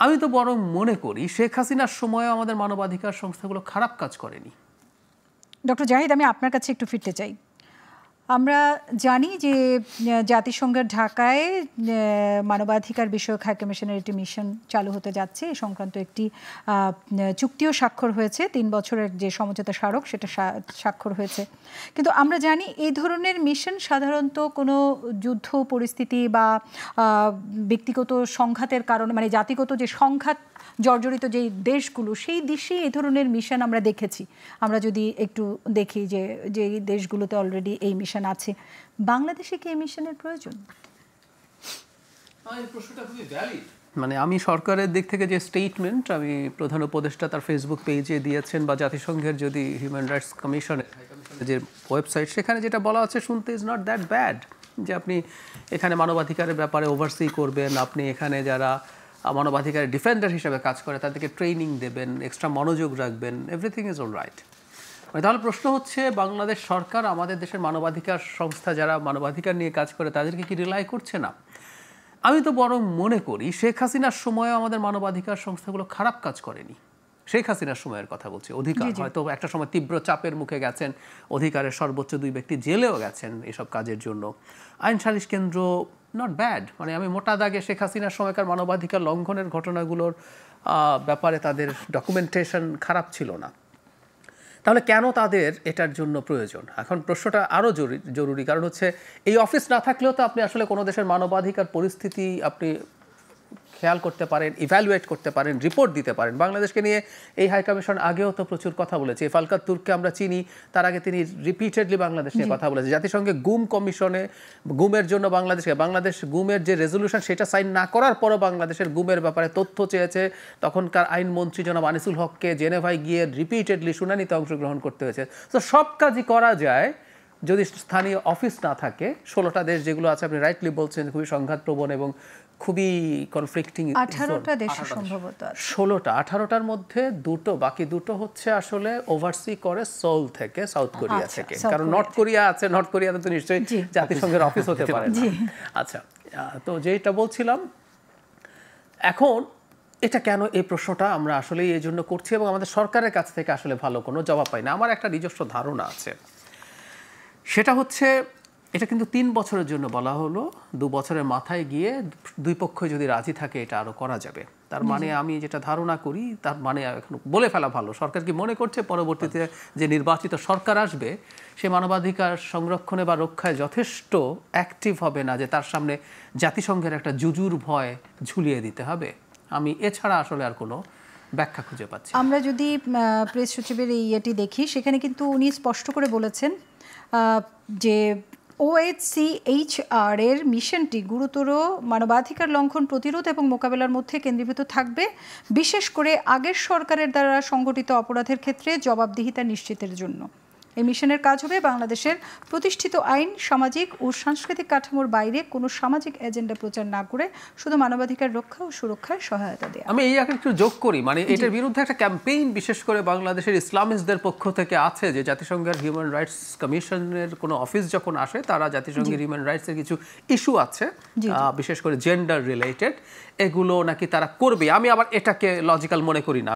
আমি তো বরং মনে করি শেখ হাসিনার সময় আমাদের মানবাধিকার সংস্থাগুলো খারাপ কাজ করেনি। ডক্টর জাহিদ, আমি আপনার কাছে একটু ফিরতে চাই। আমরা জানি যে জাতিসংঘের ঢাকায় মানবাধিকার বিষয়ক হাই কমিশনের একটি মিশন চালু হতে যাচ্ছে। এই সংক্রান্ত একটি চুক্তিও স্বাক্ষর হয়েছে, 3 বছরের যে সমঝোতা স্মারক সেটা স্বাক্ষর হয়েছে। কিন্তু আমরা জানি এই ধরনের মিশন সাধারণত কোনো যুদ্ধ পরিস্থিতি বা ব্যক্তিগত সংঘাতের কারণে, মানে জাতিগত যে সংঘাত জর্জরিত যে দেশগুলো, সেই দেশেই এই ধরনের মিশন আমরা দেখেছি। আমরা যদি একটু দেখি যে যে দেশগুলোতে অলরেডি এই মিশন আছে, বাংলাদেশে কি এই মিশনের প্রয়োজন? মানে আমি সরকারের দিক থেকে যে স্টেটমেন্ট আমি প্রধান উপদেষ্টা তার ফেসবুক পেজে দিয়েছেন বা জাতিসংঘের যদি হিউম্যান রাইটস কমিশনের যে ওয়েবসাইট, সেখানে যেটা বলা আছে শুনতে ইজ নট দ্যাট ব্যাড, যে আপনি এখানে মানবাধিকারের ব্যাপারে ওভারসি করবেন, আপনি এখানে যারা মানবাধিকারের ডিফেন্ডার হিসেবে কাজ করে তাদেরকে ট্রেনিং দেবেন, এক্সট্রা মনোযোগ রাখবেন, এভরিথিং ইজ অল রাইট। তাহলে প্রশ্ন হচ্ছে বাংলাদেশ সরকার আমাদের দেশের মানবাধিকার সংস্থা যারা মানবাধিকার নিয়ে কাজ করে তাদেরকে কি রিলাই করছে না? আমি তো বরং মনে করি শেখ হাসিনার সময় আমাদের মানবাধিকার সংস্থাগুলো খারাপ কাজ করেনি। শেখ হাসিনার সময়ের কথা বলছি। অধিকার হয়তো একটা সময় তীব্র চাপের মুখে গেছেন, অধিকারের সর্বোচ্চ 2 ব্যক্তি জেলেও গেছেন এসব কাজের জন্য। আইন সালিশ কেন্দ্র নট ব্যাড, মানে আমি মোটা দাগে শেখ হাসিনার সময়কার মানবাধিকার লঙ্ঘনের ঘটনাগুলোর ব্যাপারে তাদের ডকুমেন্টেশন খারাপ ছিল না। তাহলে কেন তাদের এটার জন্য প্রয়োজন? এখন প্রশ্নটা আরও জরুরি, কারণ হচ্ছে এই অফিস না থাকলেও তো আপনি আসলে কোনো দেশের মানবাধিকার পরিস্থিতি আপনি খেয়াল করতে পারেন, ইভ্যালুয়েট করতে পারেন, রিপোর্ট দিতে পারেন। বাংলাদেশকে নিয়ে এই হাই কমিশন আগেও তো প্রচুর কথা বলেছে। ফালকাত তুর্ককে আমরা চিনি, তার আগে তিনি রিপিটেডলি বাংলাদেশ নিয়ে কথা বলেছে। জাতিসংঘে গুম কমিশনে গুমের জন্য বাংলাদেশ গুমের যে রেজলিউশন সেটা সাইন না করার পরও বাংলাদেশের গুমের ব্যাপারে তথ্য চেয়েছে। তখনকার আইনমন্ত্রী জনাব আনিসুল হককে জেনেভায় গিয়ে রিপিটেডলি শুনানিতে অংশগ্রহণ করতে হয়েছে। তো সব কাজই করা যায় যদি স্থানীয় অফিস না থাকে। 16টা দেশ যেগুলো আছে, আপনি রাইটলি বলছেন, খুবই সংঘাতপ্রবণ এবং খুবই কনফ্লিক্টিং। 18টা দেশে সম্ভবত 16টা, 18টার মধ্যে বাকি দুটো হচ্ছে আসলে ওভারসি করে সোল থেকে, সাউথ কোরিয়া থেকে। কারণ নর্থ কোরিয়া আছে, নর্থ কোরিয়াতে তো নিশ্চয়ই জাতিসংঘের অফিস হতে পারে না। আচ্ছা, তো যেটা বলছিলাম, এখন এটা কেন, এই প্রশ্নটা আমরা আসলে এই জন্য করছি এবং আমাদের সরকারের কাছ থেকে আসলে ভালো কোনো জবাব পাই না। আমার একটা নিজস্ব ধারণা আছে, সেটা হচ্ছে এটা কিন্তু 3 বছরের জন্য বলা হলো। 2 বছরের মাথায় গিয়ে 2 পক্ষ যদি রাজি থাকে এটা আরও করা যাবে। তার মানে আমি যেটা ধারণা করি, তার মানে এখন বলে ফেলা ভালো, সরকার কি মনে করছে পরবর্তীতে যে নির্বাচিত সরকার আসবে সে মানবাধিকার সংরক্ষণে বা রক্ষায় যথেষ্ট অ্যাক্টিভ হবে না, যে তার সামনে জাতিসংঘের একটা জুজুর ভয় ঝুলিয়ে দিতে হবে? আমি এছাড়া আসলে আর কোনো ব্যাখ্যা খুঁজে পাচ্ছি। আমরা যদি প্রেস সচিবের এই ইয়েটি দেখি, সেখানে কিন্তু উনি স্পষ্ট করে বলেছেন যে OHCHR এর মিশনটি গুরুতর মানবাধিকার লঙ্ঘন প্রতিরোধ এবং মোকাবেলার মধ্যে কেন্দ্রীভূত থাকবে, বিশেষ করে আগের সরকারের দ্বারা সংগঠিত অপরাধের ক্ষেত্রে জবাবদিহিতা নিশ্চিতের জন্য। এই মিশনের কাজ হবে বাংলাদেশের প্রতিষ্ঠিত আইন, সামাজিক ও সাংস্কৃতিক কাঠামোর বাইরে কোনো সামাজিক এজেন্ডা প্রচার না করে শুধু মানবাধিকার রক্ষা ও সুরক্ষায় সহায়তা দেওয়া। আমি এই একটু যোগ করি, মানে এটার বিরুদ্ধে একটা ক্যাম্পেইন বিশেষ করে বাংলাদেশের ইসলামিস্টদের পক্ষ থেকে আছে, যে জাতিসংঘের হিউম্যান রাইটস কমিশনের কোনো অফিস যখন আসে তারা জাতিসংঘের হিউম্যান রাইটসের কিছু ইস্যু আছে, বিশেষ করে জেন্ডার রিলেটেড, এগুলো নাকি তারা করবে। আমি আবার এটাকে লজিক্যাল মনে করি না।